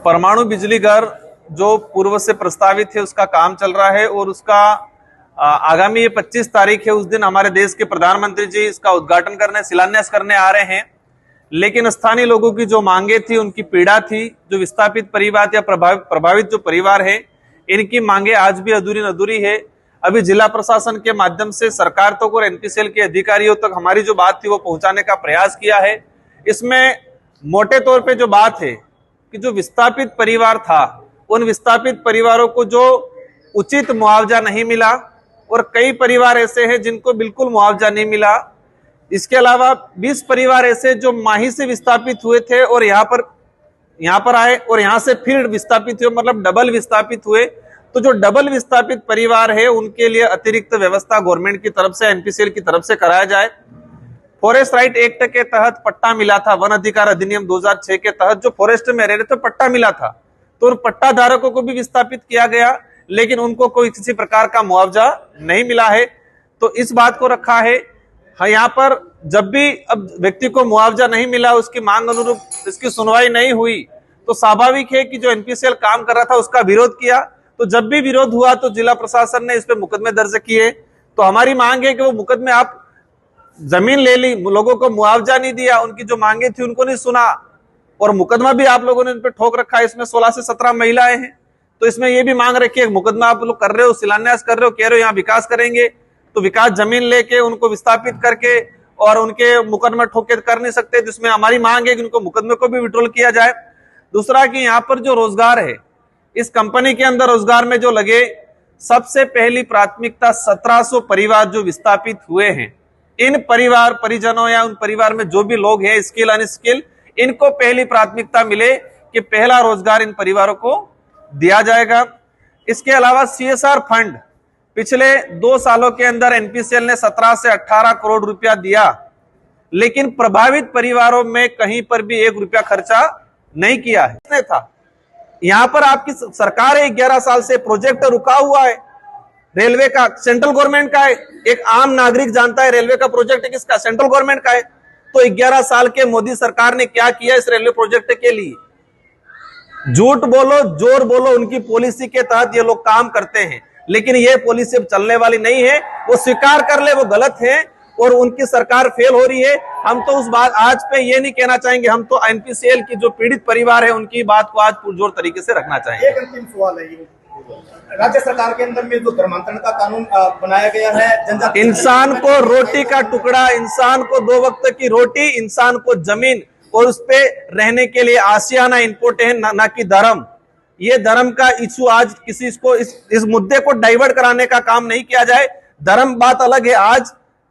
परमाणु बिजली घर जो पूर्व से प्रस्तावित है उसका काम चल रहा है और उसका आगामी ये 25 तारीख है, उस दिन हमारे देश के प्रधानमंत्री जी इसका उद्घाटन करने, शिलान्यास करने आ रहे हैं। लेकिन स्थानीय लोगों की जो मांगे थी, उनकी पीड़ा थी, जो विस्थापित परिवार या प्रभावित जो परिवार है, इनकी मांगे आज भी अधूरी है। अभी जिला प्रशासन के माध्यम से सरकार तक और एनपीसीएल के अधिकारियों तक हमारी जो बात थी वो पहुंचाने का प्रयास किया है। इसमें मोटे तौर पे जो बात है कि जो विस्थापित परिवार था, उन विस्थापित परिवारों को जो उचित मुआवजा नहीं मिला और कई परिवार ऐसे हैं जिनको बिल्कुल मुआवजा नहीं मिला। इसके अलावा 20 परिवार ऐसे जो माही से विस्थापित हुए थे और यहाँ पर आए और यहाँ से फिर विस्थापित हुए, मतलब डबल विस्थापित हुए। तो जो डबल विस्थापित परिवार है उनके लिए अतिरिक्त व्यवस्था गवर्नमेंट की तरफ से, एनपीसीएल की तरफ से कराया जाए। फॉरेस्ट राइट एक्ट के तहत पट्टा मिला था, वन अधिकार अधिनियम 2006 के तहत जो फॉरेस्ट में रह रहे थे पट्टा मिला था, तो उन पट्टा धारकों को भी विस्थापित किया गया, लेकिन उनको कोई किसी प्रकार का मुआवजा नहीं मिला है। तो इस बात को रखा है। हाँ, यहाँ पर जब भी अब व्यक्ति को मुआवजा नहीं मिला, उसकी मांग अनुरूप इसकी सुनवाई नहीं हुई, तो स्वाभाविक है कि जो एनपीसीएल काम कर रहा था उसका विरोध किया। तो जब भी विरोध हुआ तो जिला प्रशासन ने इस पे मुकदमे दर्ज किए। तो हमारी मांग है कि वो मुकदमे, आप जमीन ले ली, लोगों को मुआवजा नहीं दिया, उनकी जो मांगे थी उनको नहीं सुना और मुकदमा भी आप लोगों ने इन पे ठोक रखा है। इसमें 16 से 17 महिलाएं हैं, तो इसमें ये भी मांग रखी है, मुकदमा आप लोग कर रहे हो, शिलान्यास कर रहे हो, कह रहे हो यहाँ विकास करेंगे, तो विकास जमीन लेके उनको विस्थापित करके और उनके मुकदमा ठोके कर नहीं सकते। जिसमें हमारी मांग है कि उनको मुकदमे को भी विड्रॉल किया जाए। दूसरा कि यहाँ पर जो रोजगार है, इस कंपनी के अंदर रोजगार में जो लगे, सबसे पहली प्राथमिकता 1700 परिवार जो विस्थापित हुए हैं, इन परिवार परिजनों या उन परिवार में जो भी लोग हैं स्किल अनस्किल, इनको पहली प्राथमिकता मिले कि पहला रोजगार इन परिवारों को दिया जाएगा। इसके अलावा सीएसआर फंड पिछले 2 सालों के अंदर एनपीसीएल ने 17 से 18 करोड़ रुपया दिया, लेकिन प्रभावित परिवारों में कहीं पर भी 1 रुपया खर्चा नहीं किया है। था यहाँ पर आपकी सरकार है, 11 साल से प्रोजेक्ट रुका हुआ है, रेलवे का, सेंट्रल गवर्नमेंट का है। एक आम नागरिक जानता है रेलवे का प्रोजेक्ट किसका, सेंट्रल गवर्नमेंट का है। तो 11 साल के मोदी सरकार ने क्या किया इस रेलवे प्रोजेक्ट के लिए? झूठ बोलो, जोर बोलो, उनकी पॉलिसी के तहत ये लोग काम करते हैं, लेकिन ये पॉलिसी अब चलने वाली नहीं है। वो स्वीकार कर ले वो गलत है और उनकी सरकार फेल हो रही है। हम तो उस बात आज पे ये नहीं कहना चाहेंगे, हम तो एनपीसीएल की जो पीड़ित परिवार है उनकी बात को आज पुरजोर तरीके से रखना चाहेंगे। एक अंतिम सवाल है, राज्य सरकार के अंदर में जो धर्मांतरण का कानून बनाया गया है, इंसान को रोटी का टुकड़ा, इंसान को 2 वक्त की रोटी, इंसान को जमीन और उस पे रहने के लिए आशियाना इम्पोर्टेंट, ना कि धर्म। ये धर्म का इशू आज किसी को इस मुद्दे को डाइवर्ट कराने का काम नहीं किया जाए। धर्म बात अलग है।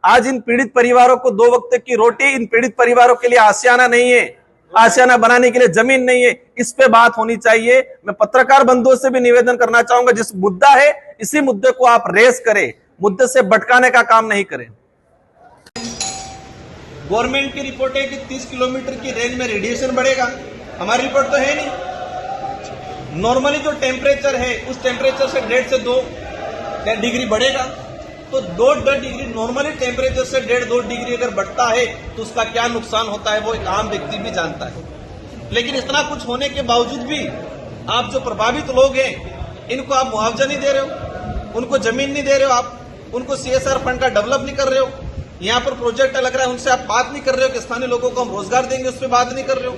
आज इन पीड़ित परिवारों को 2 वक्त की रोटी, इन पीड़ित परिवारों के लिए आशियाना नहीं है, आशियाना बनाने के लिए जमीन नहीं है, इस पे बात होनी चाहिए। मैं पत्रकार बंधुओं से भी निवेदन करना चाहूंगा, जिस मुद्दा है इसी मुद्दे को आप रेस करें, मुद्दे से भटकाने का काम नहीं करें। गवर्नमेंट की रिपोर्ट है कि 30 किलोमीटर की रेंज में रेडिएशन बढ़ेगा, हमारी रिपोर्ट तो है नहीं। नॉर्मली जो टेम्परेचर है उस टेम्परेचर से 1.5 से 2 डिग्री बढ़ेगा, तो 2 डिग्री नॉर्मली टेम्परेचर से 1.5-2 डिग्री अगर बढ़ता है तो उसका क्या नुकसान होता है वो एक आम व्यक्ति भी जानता है। लेकिन इतना कुछ होने के बावजूद भी आप जो प्रभावित लोग हैं इनको आप मुआवजा नहीं दे रहे हो, उनको जमीन नहीं दे रहे हो, आप उनको सीएसआर फंड का डेवलप नहीं कर रहे हो। यहाँ पर प्रोजेक्ट लग रहा है, उनसे आप बात नहीं कर रहे हो कि स्थानीय लोगों को हम रोजगार देंगे, उस पर बात नहीं कर रहे हो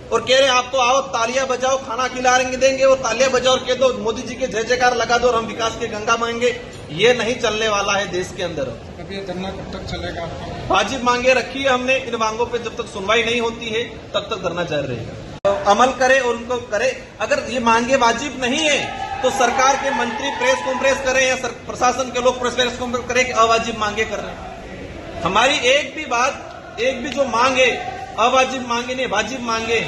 और कह रहे हैं आप तो आओ तालियां बजाओ, खाना खिलाएंगे देंगे और तालियां बजाओ और कह दो मोदी जी के जय जयकार लगा दो और हम विकास के गंगा बहेंगे। ये नहीं चलने वाला है देश के अंदर। अभी ये धरना कब तक चलेगा? वाजिब मांगे रखी है हमने, इन मांगों पे जब तक सुनवाई नहीं होती है तब तक धरना जारी रहेगा। अमल करे और उनको करे। अगर ये मांगे वाजिब नहीं है तो सरकार के मंत्री प्रेस कॉन्फ्रेंस करें या प्रशासन के लोग प्रेस कॉन्फ्रेंस करें कि अवाजिब मांगे कर रहे हैं। हमारी एक भी बात, एक भी जो मांगे अवाजिब मांगे नहीं, वाजिब मांगे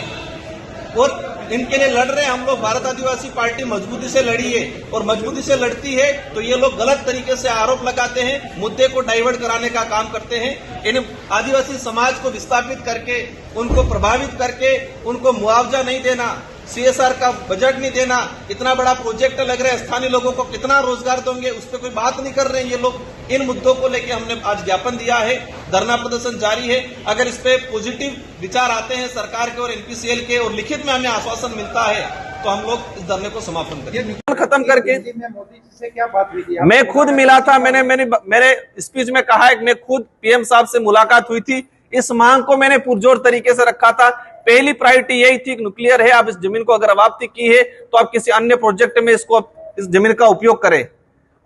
और इनके लिए लड़ रहे हैं हम लोग। भारत आदिवासी पार्टी मजबूती से लड़ी है और मजबूती से लड़ती है, तो ये लोग गलत तरीके से आरोप लगाते हैं, मुद्दे को डाइवर्ट कराने का काम करते हैं। इन आदिवासी समाज को विस्थापित करके, उनको प्रभावित करके, उनको मुआवजा नहीं देना, सीएसआर का बजट नहीं देना, इतना बड़ा प्रोजेक्ट लग रहा है, स्थानीय लोगों को कितना रोजगार देंगे, उस पर कोई बात नहीं कर रहे हैं ये लोग। इन मुद्दों को लेकर हमने आज ज्ञापन दिया है धरना प्रदर्शन जारी है। अगर इस पे पॉजिटिव विचार आते हैं सरकार के और एनपीसीएल के और लिखित में हमें आश्वासन मिलता है तो हम लोग इस धरने को समापन करेंगे। खत्म करके मोदी जी से क्या बात हुई थी? मैं खुद मिला था, मैंने मेरे स्पीच में कहा है कि मैं खुद पीएम साहब से मुलाकात हुई थी। इस मांग को मैंने पुरजोर तरीके से रखा था। पहली प्रायोरिटी यही थी कि न्यूक्लियर है, आप इस जमीन को अगर अवाप्ति की है तो आप किसी अन्य प्रोजेक्ट में इसको इस जमीन का उपयोग करें,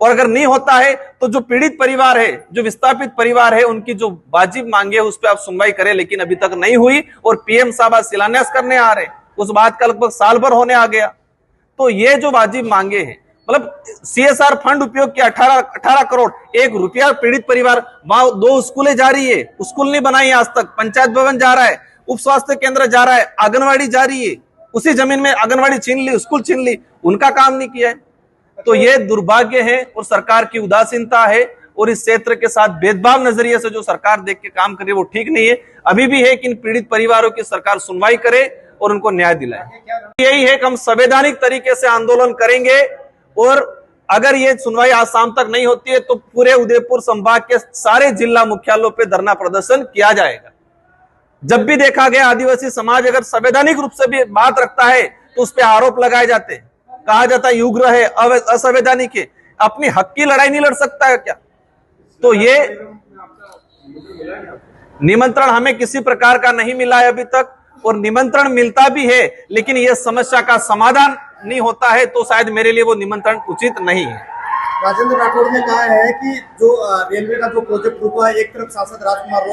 और अगर नहीं होता है तो जो पीड़ित परिवार है, जो विस्थापित परिवार है, उनकी जो वाजिब मांगे उस पर आप सुनवाई करें। लेकिन अभी तक नहीं हुई और पीएम साहब आज शिलान्यास करने आ रहे, उस बात का लगभग साल भर होने आ गया। तो ये जो वाजिब मांगे हैं, मतलब सीएसआर फंड उपयोग किया 18 करोड़, 1 रुपया पीड़ित परिवार, वहां 2 स्कूलें जा रही है, स्कूल नहीं बनाई आज तक, पंचायत भवन जा रहा है, उप स्वास्थ्य केंद्र जा रहा है, आंगनवाड़ी जा रही है, उसी जमीन में आंगनवाड़ी छीन ली, स्कूल छीन ली, उनका काम नहीं किया है। तो ये दुर्भाग्य है और सरकार की उदासीनता है, और इस क्षेत्र के साथ भेदभाव नजरिए से जो सरकार देख के काम कर रही है वो ठीक नहीं है। अभी भी है कि इन पीड़ित परिवारों की सरकार सुनवाई करे और उनको न्याय दिलाए। यही है कि हम संवैधानिक तरीके से आंदोलन करेंगे, और अगर ये सुनवाई आज शाम तक नहीं होती है तो पूरे उदयपुर संभाग के सारे जिला मुख्यालयों पे धरना प्रदर्शन किया जाएगा। जब भी देखा गया आदिवासी समाज अगर संवैधानिक रूप से भी बात रखता है तो उस पर आरोप लगाए जाते हैं, कहा जाता है युग्र है, असंवैधानिक है। अपनी हक की लड़ाई नहीं लड़ सकता है क्या? तो ये निमंत्रण हमें किसी प्रकार का नहीं मिला है अभी तक, और निमंत्रण मिलता भी है लेकिन यह समस्या का समाधान नहीं होता है तो शायद मेरे लिए वो निमंत्रण उचित नहीं है। राजेंद्र राठौड़ ने कहा है कि जो रेलवे का जो प्रोजेक्ट रुका है, एक तरफ सांसद राजकुमार